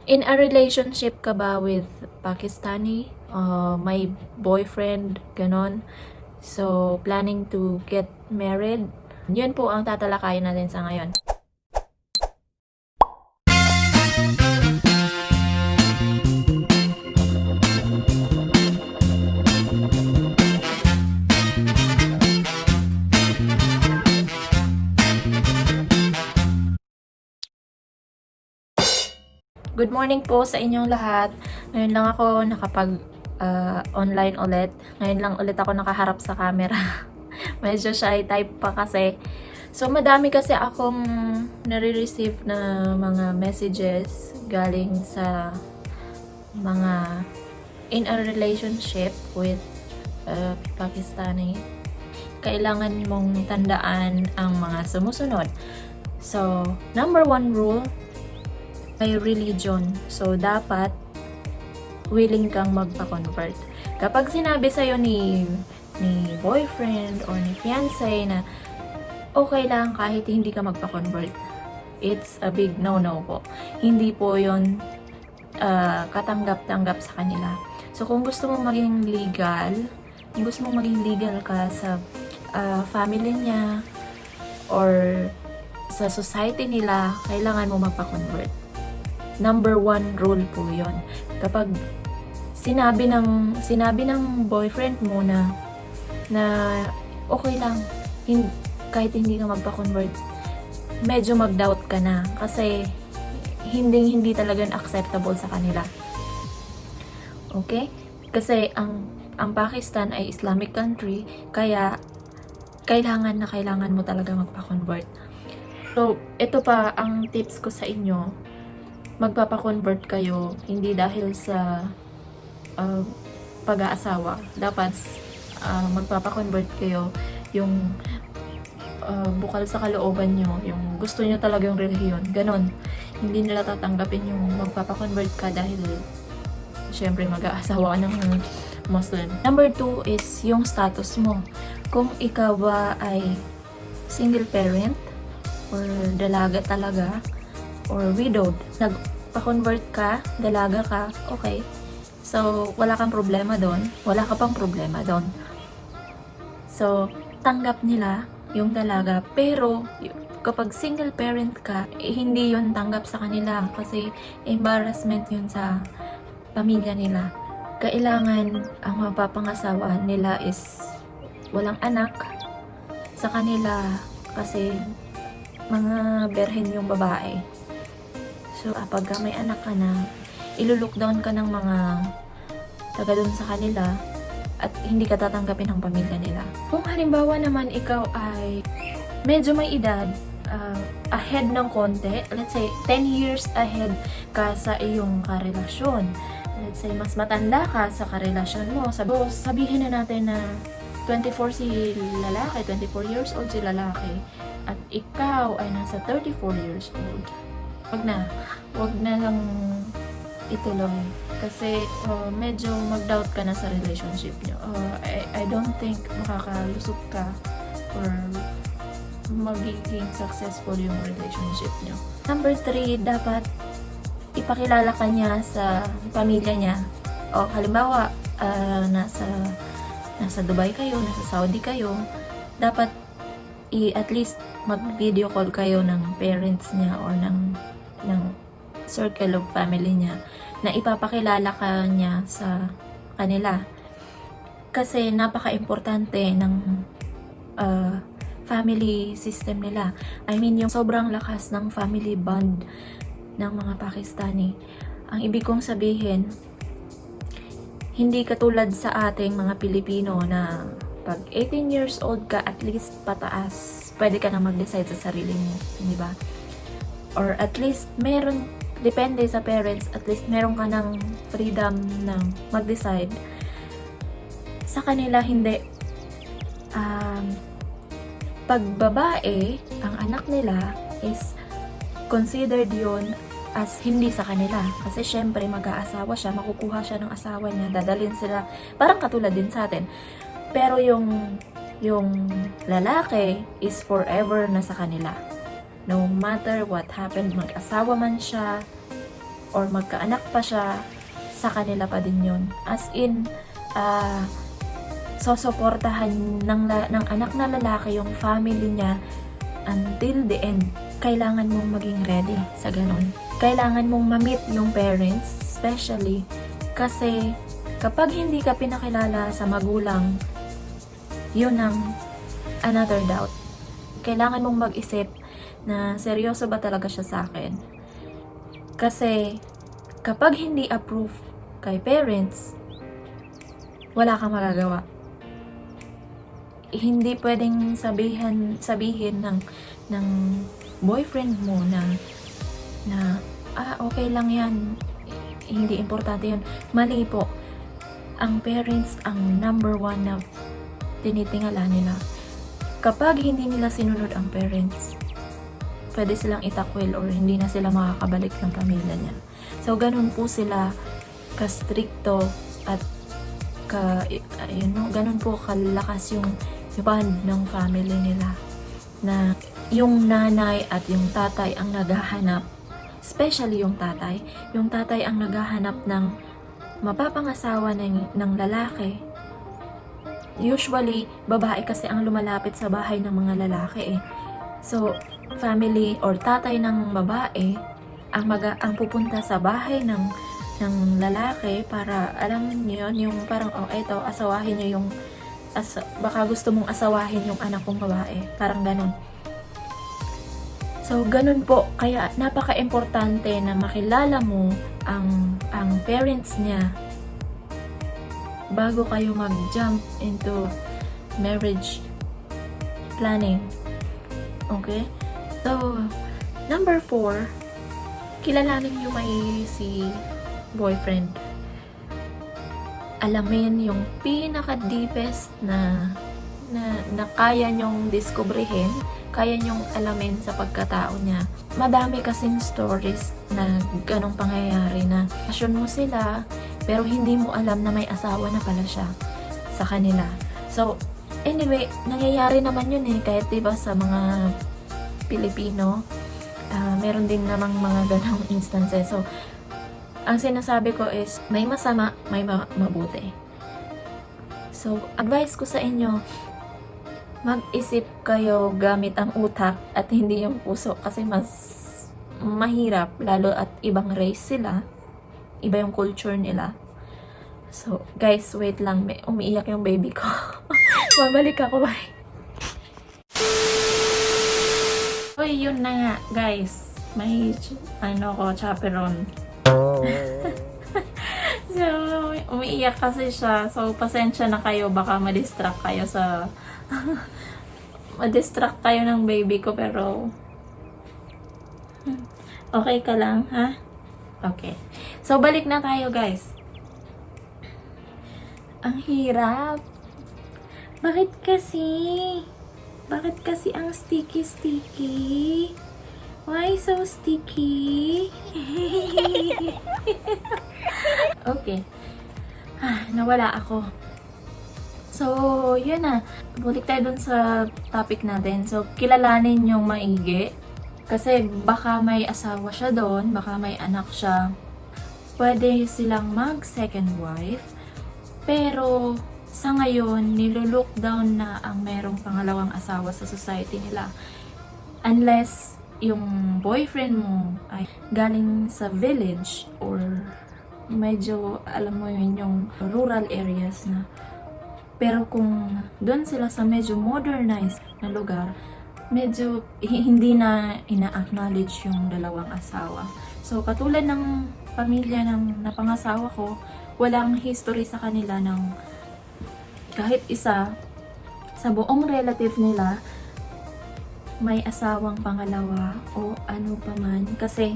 In a relationship ka ba with Pakistani? May boyfriend, ganon. So, planning to get married? Yun po ang tatalakayin natin sa ngayon. Good morning po sa inyong lahat. Ngayon lang ako online ulit. Ngayon lang ulit ako nakaharap sa camera. Medyo shy type pa kasi. So, madami kasi akong nare-receive na mga messages galing sa mga in a relationship with Pakistani. Kailangan mong tandaan ang mga sumusunod. So, number 1 rule, may religion. So, dapat willing kang magpa-convert. Kapag sinabi sa'yo ni boyfriend or ni fiancé na okay lang kahit hindi ka magpa-convert, it's a big no-no po. Hindi po yun katanggap-tanggap sa kanila. So, kung gusto mong maging legal ka sa family niya or sa society nila, kailangan mo magpa-convert. Number 1 rule po yon. Kapag sinabi ng boyfriend mo na okay lang kahit hindi ka magpa-convert, medyo mag-doubt ka na kasi hindi talaga acceptable sa kanila. Okay? Kasi ang Pakistan ay Islamic country, kaya kailangan mo talaga magpa-convert. So, ito pa ang tips ko sa inyo. Magpapa-convert kayo hindi dahil sa pag-aasawa. Dapat magpapa-convert kayo yung bukal sa kalooban nyo, yung gusto nyo talaga yung relihiyon. Ganon. Hindi nila tatanggapin yung magpapa-convert ka dahil syempre mag-aasawa ka ng Muslim. Number 2 is yung status mo. Kung ikaw ba ay single parent or dalaga talaga, or widowed, nagpa-convert ka, dalaga ka, okay. So, wala kang problema doon. Wala ka pang problema doon. So, tanggap nila yung dalaga. Pero, kapag single parent ka, hindi yun tanggap sa kanila. Kasi, embarrassment yun sa pamilya nila. Kailangan, ang mapapangasawa nila is walang anak sa kanila. Kasi, mga berhen yung babae. So, kapag may anak ka na, ilulook down ka ng mga taga dun sa kanila at hindi ka tatanggapin ng pamilya nila. Kung halimbawa naman ikaw ay medyo may edad, ahead ng konti, let's say 10 years ahead ka sa iyong karelasyon. Let's say mas matanda ka sa karelasyon mo. Sabihin na natin na 24 si lalaki, 24 years old si lalaki, at ikaw ay nasa 34 years old. Wag na lang ituloy. Kasi medyo mag-doubt ka na sa relationship nyo. I don't think makakalusot ka or magiging successful yung relationship nyo. Number 3, dapat ipakilala ka niya sa pamilya niya. O halimbawa, nasa Dubai kayo, nasa Saudi kayo, dapat at least mag-video call kayo ng parents niya or ng circle of family niya na ipapakilala ka niya sa kanila. Kasi napaka-importante ng family system nila. I mean, yung sobrang lakas ng family bond ng mga Pakistani. Ang ibig kong sabihin, hindi katulad sa ating mga Pilipino na pag 18 years old ka, at least pataas, pwede ka na mag-decide sa sarili mo, di ba? Or at least meron, depende sa parents, at least meron ka ng freedom na mag-decide. Sa kanila, hindi. Pag babae, ang anak nila is considered yon as hindi sa kanila. Kasi syempre, mag-aasawa siya, makukuha siya ng asawa niya, dadalhin sila, parang katulad din sa atin. Pero yung lalaki is forever na sa kanila. No matter what happened, mag-asawa man siya, or magkaanak pa siya, sa kanila pa din yun. As in, sosuportahan ng anak na lalaki yung family niya until the end. Kailangan mong maging ready sa ganun. Kailangan mong ma-meet yung parents, especially kasi kapag hindi ka pinakilala sa magulang, yun ang another doubt. Kailangan mong mag-isip na seryoso ba talaga siya sa akin. Kasi kapag hindi approve kay parents, wala kang magagawa. Hindi pwedeng sabihin ng boyfriend mo na okay lang yan, hindi importante yun. Mali po. Ang parents ang number one na tinitingala nila. Kapag hindi nila sinunod ang parents, pwede silang itakwil or hindi na sila makakabalik ng pamilya niya. So, ganun po sila ka-stricto at ganun po kalakas yung bond ng family nila. Na yung nanay at yung tatay ang naghahanap, especially yung tatay ang naghahanap ng mapapangasawa ng lalaki. Usually, babae kasi ang lumalapit sa bahay ng mga lalaki eh. So, family or tatay ng babae ang pupunta sa bahay ng lalaki para, alam niyo yun, yung parang, eto, asawahin niyo yung, baka gusto mong asawahin yung anak kong babae. Parang ganun. So, ganun po. Kaya, napaka-importante na makilala mo ang parents niya bago kayo mag-jump into marriage planning. Okay? So, number 4, kilalanin nyo may si boyfriend. Alamin yung pinaka-deepest na kaya nyong diskubrihin, kaya nyong alamin sa pagkatao niya. Madami kasing stories na ganong pangyayari na pasyon mo sila, pero hindi mo alam na may asawa na pala siya sa kanila. So, anyway, nangyayari naman yun eh, kahit diba sa mga Pilipino, meron din namang mga ganong instances. So, ang sinasabi ko is, may masama, may mabuti. So, advice ko sa inyo, mag-isip kayo gamit ang utak at hindi yung puso kasi mas mahirap, lalo at ibang race sila, iba yung culture nila. So, guys, wait lang, umiiyak yung baby ko. Babalik ako, bye. Uy, yun na nga, guys. May, chaperon. So, umiiyak kasi siya. So, pasensya na kayo. Baka ma-distract kayo sa... ma-distract kayo ng baby ko, pero... Okay ka lang, ha? Okay. So, balik na tayo, guys. Ang hirap. Bakit kasi? Bakit kasi ang sticky-sticky? Why so sticky? Okay. Nawala ako. So, yun na. Balik tayo dun sa topic natin. So, kilalanin yung maigi. Kasi baka may asawa siya doon, baka may anak siya. Pwede silang mag-second wife. Pero, sa ngayon, nilulook down na ang merong pangalawang asawa sa society nila. Unless yung boyfriend mo ay galing sa village or medyo, alam mo yun, yung rural areas na. Pero kung doon sila sa medyo modernized na lugar, medyo hindi na ina-acknowledge yung dalawang asawa. So, katulad ng pamilya ng napangasawa ko, walang history sa kanila ng kahit isa sa buong relative nila may asawang pangalawa o ano pa man kasi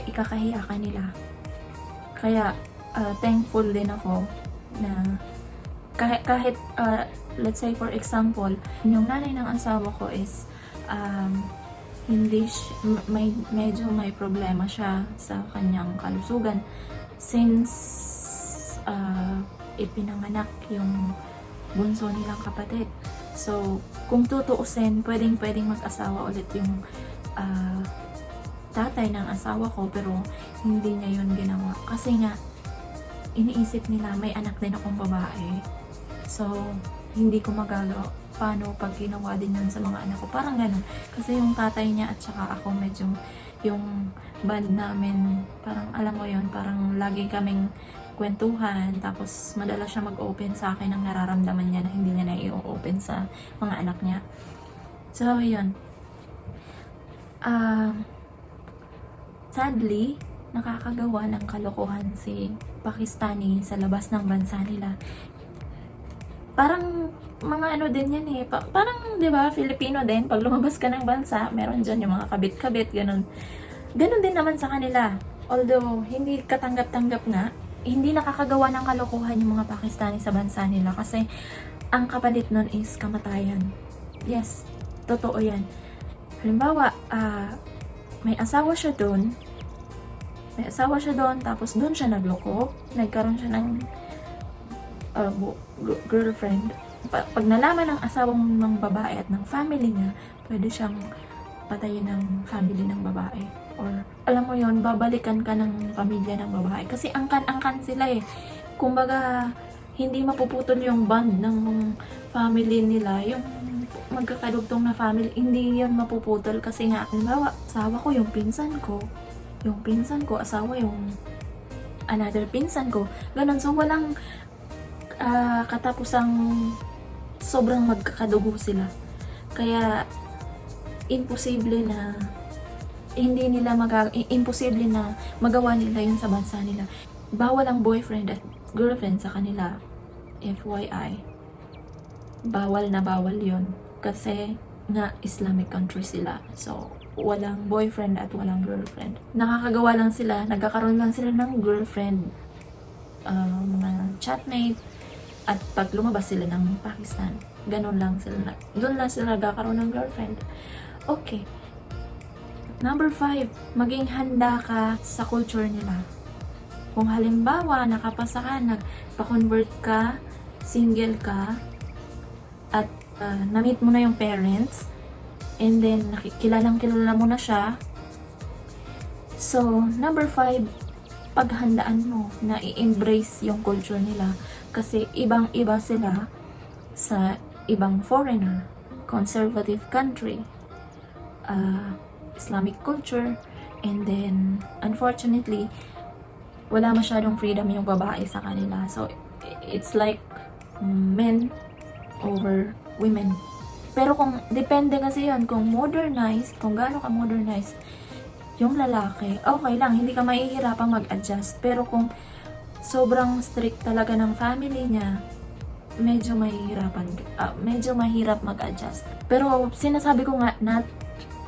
ikakahiya ka nila. Kaya thankful din ako na kahit let's say for example, yung nanay ng asawa ko is medyo may problema siya sa kanyang kalusugan since ipinanganak yung bunso nilang kapatid. So, kung tutuusin, pwedeng mag-asawa ulit yung tatay ng asawa ko, pero hindi niya yun ginawa. Kasi nga, iniisip nila may anak din akong babae. So, hindi ko magagawa. Paano pag ginawa din yun sa mga anak ko? Parang ganun. Kasi yung tatay niya at saka ako medyo yung band namin, parang alam mo yun, parang lagi kaming kwentuhan, tapos madalas siya mag-open sa akin ng nararamdaman niya na hindi niya na i-open sa mga anak niya. So, yun. Sadly, nakakagawa ng kalokohan si Pakistani sa labas ng bansa nila. Parang mga ano din yan eh. Parang, di ba, Filipino din, pag lumabas ka ng bansa, meron dyan yung mga kabit-kabit, ganun. Ganun din naman sa kanila. Although, hindi katanggap-tanggap nga, hindi nakakagawa ng kalokohan yung mga Pakistani sa bansa nila kasi ang kapalit nun is kamatayan. Yes, totoo yan. Halimbawa, may asawa siya doon, tapos doon siya nagloko, nagkaroon siya ng girlfriend. Pag nalaman ng asawang ng babae at ng family niya, pwede siyang patayin ng family ng babae. Or, alam mo yon, babalikan ka ng pamilya ng babae. Kasi angkan sila eh. Kumbaga, hindi mapuputol yung bond ng family nila. Yung magkakadugtong na family, hindi yan mapuputol. Kasi nga, halimbawa, asawa ko, yung pinsan ko, asawa yung another pinsan ko. Ganon. So, walang katapusang sobrang magkakadugo sila. Kaya, imposible na magawa nila yun sa bansa nila. Bawal ang boyfriend at girlfriend sa kanila. FYI. Bawal na bawal yun. Kasi nga Islamic country sila. So, walang boyfriend at walang girlfriend. Nakakagawa lang sila, nagkakaroon lang sila ng girlfriend, mga chatmate, at pag lumabas sila ng Pakistan, ganun lang sila. Doon lang sila nagkakaroon ng girlfriend. Okay. Number 5, maging handa ka sa culture nila. Kung halimbawa, nakapasa ka, nagpa-convert ka, single ka, at na-meet mo na yung parents, and then kilalang-kilala mo na siya. So, number 5, paghandaan mo na i-embrace yung culture nila. Kasi ibang-iba sila sa ibang foreigner, conservative country, Islamic culture, and then unfortunately wala masyadong freedom yung babae sa kanila. So it's like men over women. Pero kung depende kasi yun, kung modernized, kung gaano ka modernized yung lalaki, okay lang, hindi ka mahihirapang mag-adjust. Pero kung sobrang strict talaga ng family niya, medyo mahirap mag-adjust. Pero sinasabi ko nga, not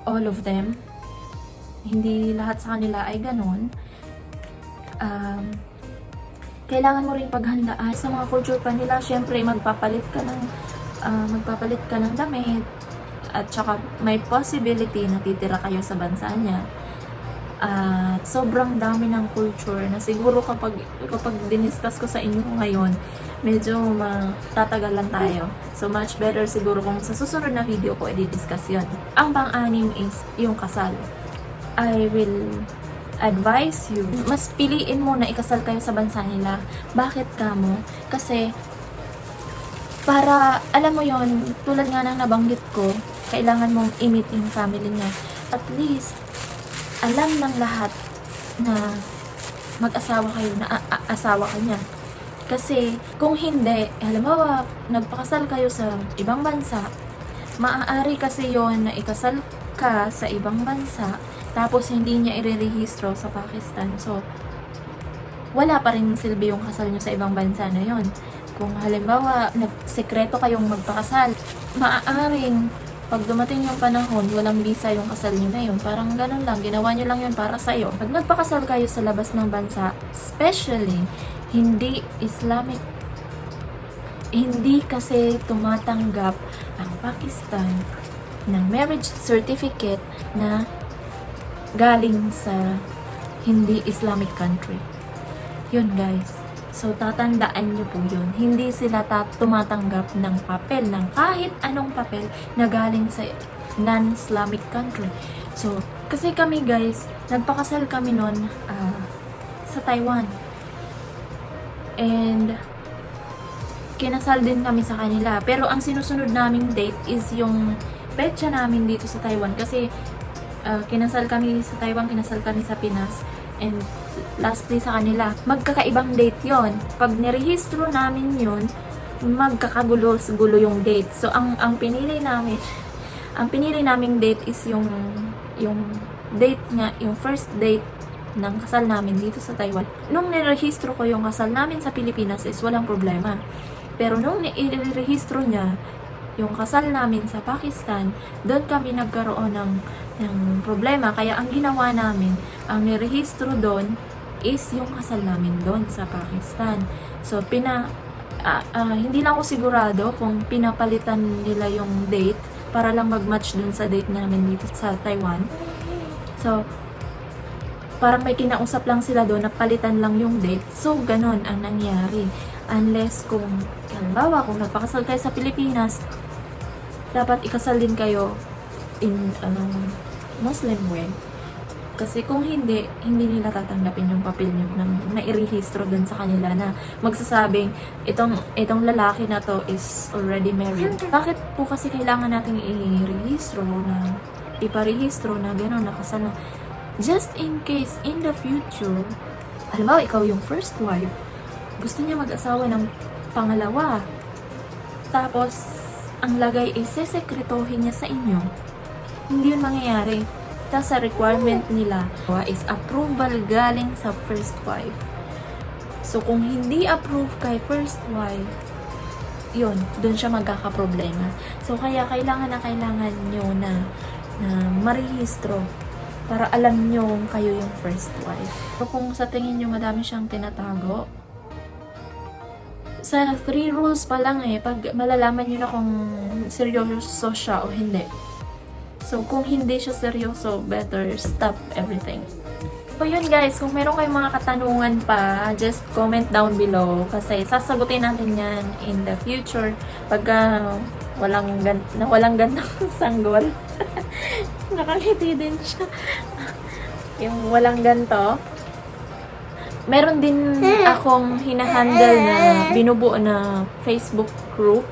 all of them, hindi lahat sa kanila ay ganun. Kailangan mo rin paghandaan sa mga culture pa nila. Syempre, magpapalit ka ng damit, at saka may possibility na titira kayo sa bansa niya. At sobrang dami ng culture na siguro kapag diniscuss ko sa inyo ngayon, medyo matatagal lang tayo. So much better siguro kung sa susunod na video ko i-discuss yun. Ang pang-anim is yung kasal. I will advise you, mas piliin mo na ikasal kayo sa bansa nila. Bakit kamo? Kasi para, alam mo yon, tulad nga ng nabanggit ko, kailangan mong i-meet yung family niya. At least, alam ng lahat na mag-asawa kayo, na asawa ka niya. Kasi, kung hindi, halimbawa, nagpakasal kayo sa ibang bansa, maaari kasi yon na ikasal ka sa ibang bansa, tapos hindi niya irerehistro sa Pakistan. So, wala pa rin silbi yung kasal niyo sa ibang bansa na yon. Kung halimbawa, nagsekreto kayong magpakasal, maaaring pag dumating yung panahon, walang visa yung kasal niyo na yun. Parang ganun lang, ginawa niyo lang yun para sa'yo. Pag nagpakasal kayo sa labas ng bansa, especially, hindi Islamic, hindi kasi tumatanggap ang Pakistan ng marriage certificate na galing sa hindi Islamic country. Yun guys. So, tatandaan nyo po yun. Hindi sila tumatanggap ng papel, ng kahit anong papel na galing sa non-Islamic country. So, Kasi kami guys, nagpakasal kami nun sa Taiwan. And kinasal din kami sa kanila. Pero ang sinusunod naming date is yung petsa namin dito sa Taiwan. Kasi kinasal kami sa Taiwan, kinasal kami sa Pinas. And lastly sa kanila, magkakaibang date yon. Pag nirehistro namin yun, magkakagulo-gulo yung date. So ang pinili naming date is yung date nga, yung first date ng kasal namin dito sa Taiwan. Nung nirehistro ko yung kasal namin sa Pilipinas is walang problema. Pero nung nirehistro niya yung kasal namin sa Pakistan, doon kami nagkaroon ng problema. Kaya ang ginawa namin, ang nirehistro doon is yung kasal namin doon sa Pakistan. So, hindi lang ako sigurado kung pinapalitan nila yung date para lang mag-match dun sa date namin dito sa Taiwan. So, parang may kinausap lang sila doon na palitan lang yung date. So, ganon ang nangyari. Unless kung, halimbawa, kung nagpakasal kayo sa Pilipinas, dapat ikasal din kayo in Muslim way. Kasi kung hindi nila tatanggapin yung papel nyo na nairehistro dun sa kanila na magsasabing itong lalaki na to is already married. Bakit po kasi kailangan nating iparehistro na gano'n, nakasal na. Just in case, in the future, halimbawa ikaw yung first wife, gusto niya mag-asawa ng pangalawa. Tapos, ang lagay ay sesekretohin niya sa inyo. Hindi yun mangyayari. Tapos sa requirement nila is approval galing sa first wife. So, kung hindi approve kay first wife, yun, dun siya magkakaproblema. So, kaya kailangan nyo na marehistro para alam nyo kayo yung first wife. So, kung sa tingin nyo madami siyang tinatago, sa 3 rules pa lang pag malalaman nyo na kung seryoso siya o hindi. So, kung hindi siya seryoso, better stop everything. So, yun guys, kung meron kayong mga katanungan pa, just comment down below kasi sasagutin natin yan in the future pagka walang gandang sanggol. Nakangiti din siya. Yung walang ganto. Meron din akong hinahandle na binubuo na Facebook group.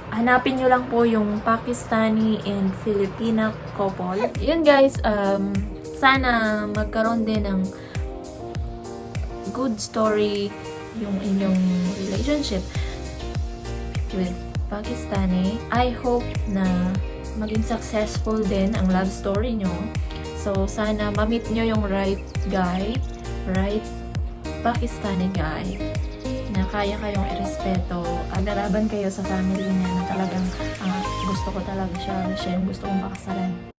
Hanapin nyo lang po yung Pakistani and Filipina couple. Yun guys, sana magkaroon din ng good story yung inyong relationship with Pakistani. I hope na maging successful din ang love story nyo. So, sana ma-meet nyo yung right guy, right Pakistani guy, na kaya kayong irespeto, lalaban kayo sa family niya na talagang gusto ko talaga siya yung gusto kong pakasalan.